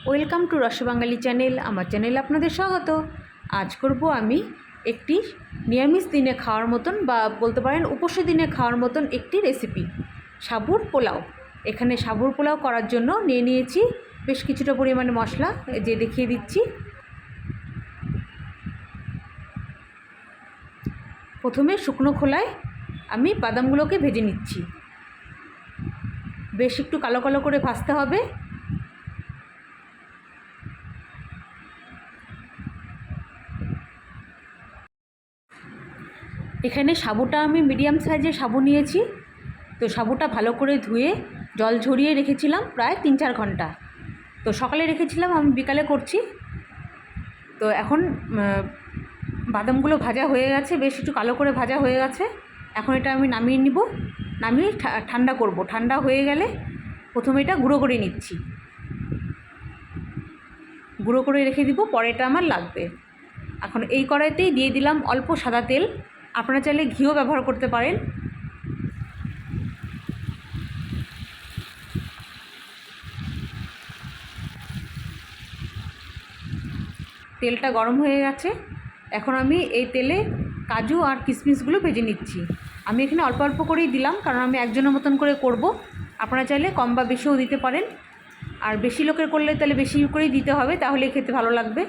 Welcome to রসবাঙালি channel. আমার চ্যানেলে আপনাদের স্বাগত। আজ করব আমি একটি নিরামিষ দিনে খাওয়ার মতন বা বলতে পারেন উপসী দিনে খাওয়ার মতন একটি রেসিপি, সাবুর পোলাও। এখানে সাবুর পোলাও করার জন্য নিয়েছি বেশ কিছুটা পরিমাণে মশলা, যে দেখিয়ে দিচ্ছি। প্রথমে শুকনো খোলায় আমি বাদামগুলোকে ভেজে নিচ্ছি। বেশ একটু কালো কালো করে ভাজতে হবে। এখানে সাবুটা আমি মিডিয়াম সাইজের সাবু নিয়েছি। তো সাবুটা ভালো করে ধুয়ে জল ঝরিয়ে রেখেছিলাম প্রায় 3-4 ঘন্টা। তো সকালে রেখেছিলাম, আমি বিকালে করছি। তো এখন বাদামগুলো ভাজা হয়ে গেছে, বেশ একটু কালো করে ভাজা হয়ে গেছে। এখন এটা আমি নামিয়ে নিব, নামিয়ে ঠান্ডা করব। ঠান্ডা হয়ে গেলে প্রথমে এটা গুঁড়ো করে নিচ্ছি, গুঁড়ো করে রেখে দিব, পরে এটা আমার লাগবে। এখন এই কড়াইতেই দিয়ে দিলাম অল্প সাদা তেল। আপনারা চাইলে ঘিও ব্যবহার করতে পারেন। তেলটা গরম হয়ে গেছে। এখন আমি এই তেলে কাজু আর কিশমিশগুলো ভেজে নিচ্ছি। আমি এখানে অল্প অল্প করেই দিলাম, কারণ আমি একজনের মতন করে করব। আপনারা চাইলে কম বা বেশিও দিতে পারেন। আর বেশি লোকের করলে তাহলে বেশি করেই দিতে হবে, তাহলে খেতে ভালো লাগবে।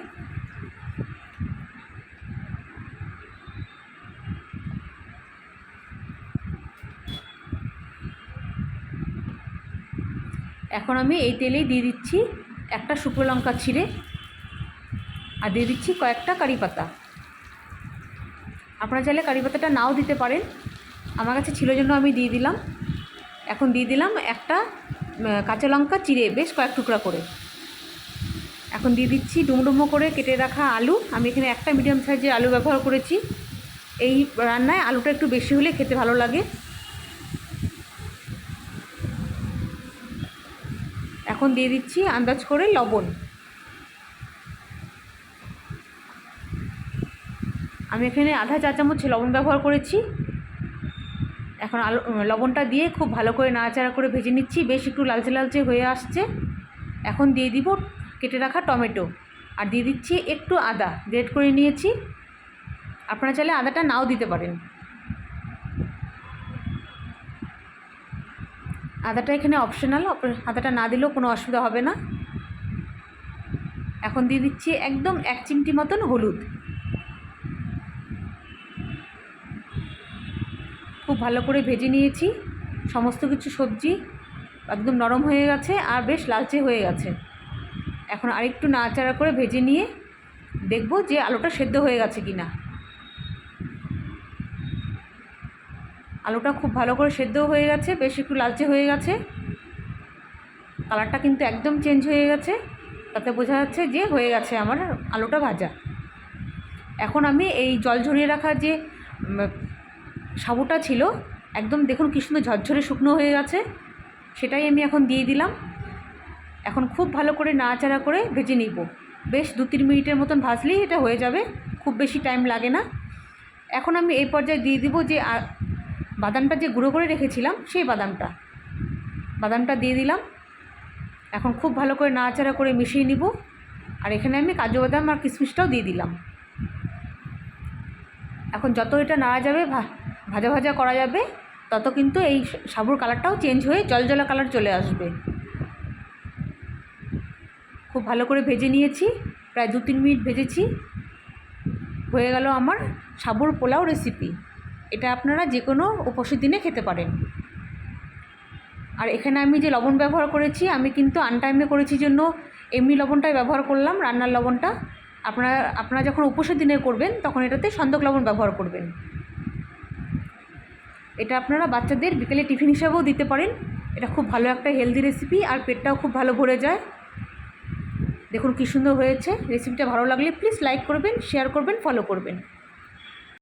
এখন আমি এই তেলেই দিয়ে দিচ্ছি একটা শুকনো লঙ্কা ছিঁড়ে, আর দিয়ে দিচ্ছি কয়েকটা কারি পাতা। আপনারা চাইলে কারি পাতাটা নাও দিতে পারেন, আমার কাছে ছিল জন্য আমি দিয়ে দিলাম। এখন দিয়ে দিলাম একটা কাঁচা লঙ্কা চিড়ে বেশ কয়েক টুকরা করে। এখন দিয়ে দিচ্ছি ডুমডুমো করে কেটে রাখা আলু। আমি এখানে একটা মিডিয়াম সাইজের আলু ব্যবহার করেছি। এই রান্নায় আলুটা একটু বেশি হলে খেতে ভালো লাগে। এখন দিয়ে দিচ্ছি আন্দাজ করে লবণ। আমি এখানে আধা চা চামচ লবণ ব্যবহার করেছি। এখন লবণটা দিয়ে খুব ভালো করে নাড়াচাড়া করে ভেজে নিচ্ছি। বেশ একটু লালচে লালচে হয়ে আসছে। এখন দিয়ে দিব কেটে রাখা টমেটো, আর দিয়ে দিচ্ছি একটু আদা গ্রেট করে নিয়েছি। আপনারা চাইলে আদাটা নাও দিতে পারেন। আদাটা এখানে অপশনাল, আদাটা না দিলেও কোনো অসুবিধা হবে না। এখন দিয়ে দিচ্ছি একদম 1 চিমটি মতন হলুদ। খুব ভালো করে ভেজে নিয়েছি। সমস্ত কিছু সবজি একদম নরম হয়ে গেছে আর বেশ লালচে হয়ে গেছে। এখন আরেকটু নাড়াচাড়া করে ভেজে নিয়ে দেখব যে আলুটা সেদ্ধ হয়ে গেছে কি না। আলুটা খুব ভালো করে সেদ্ধ হয়ে গেছে, বেশ একটু লালচে হয়ে গেছে। কালারটা কিন্তু একদম চেঞ্জ হয়ে গেছে, তাতে বোঝা যাচ্ছে যে হয়ে গেছে আমার আলুটা ভাজা। এখন আমি এই জল ঝরিয়ে রাখা যে সাবুটা ছিল, একদম দেখুন কি সুন্দর ঝরঝরে শুকনো হয়ে গেছে, সেটাই আমি এখন দিয়ে দিলাম। এখন খুব ভালো করে নাড়াচাড়া করে ভেজে নিব। বেশ 2-3 মিনিটের মতন ভাজলেই এটা হয়ে যাবে, খুব বেশি টাইম লাগে না। এখন আমি এই পর্যায়ে দিয়ে দিব যে বাদামটা যে গুঁড়ো করে রেখেছিলাম, সেই বাদামটা দিয়ে দিলাম। এখন খুব ভালো করে নাড়াচাড়া করে মিশিয়ে নিব। আর এখানে আমি কাজু বাদাম আর কিশমিশটাও দিয়ে দিলাম। এখন যত এটা নাড়া যাবে, ভাজা ভাজা করা যাবে, তত কিন্তু এই সাবুর কালারটাও চেঞ্জ হয়ে জলজলা কালার চলে আসবে। খুব ভালো করে ভেজে নিয়েছি, প্রায় 2-3 মিনিট ভেজেছি। হয়ে গেল আমার সাবুর পোলাও রেসিপি। এটা আপনারা যে কোনো উপসী দিনে খেতে পারেন। আর এখানে আমি যে লবণ ব্যবহার করেছি, আমি কিন্তু আনটাইমে করেছি জন্য এমনি লবণটাই ব্যবহার করলাম, রান্নার লবণটা। আপনারা যখন উপসী দিনে করবেন তখন এটাতে সন্দক লবণ ব্যবহার করবেন। এটা আপনারা বাচ্চাদের বিকেলে টিফিন হিসাবেও দিতে পারেন। এটা খুব ভালো একটা হেলদি রেসিপি, আর পেটটাও খুব ভালো ভরে যায়। দেখুন কী সুন্দর হয়েছে। রেসিপিটা ভালো লাগলে প্লিজ লাইক করবেন, শেয়ার করবেন, ফলো করবেন।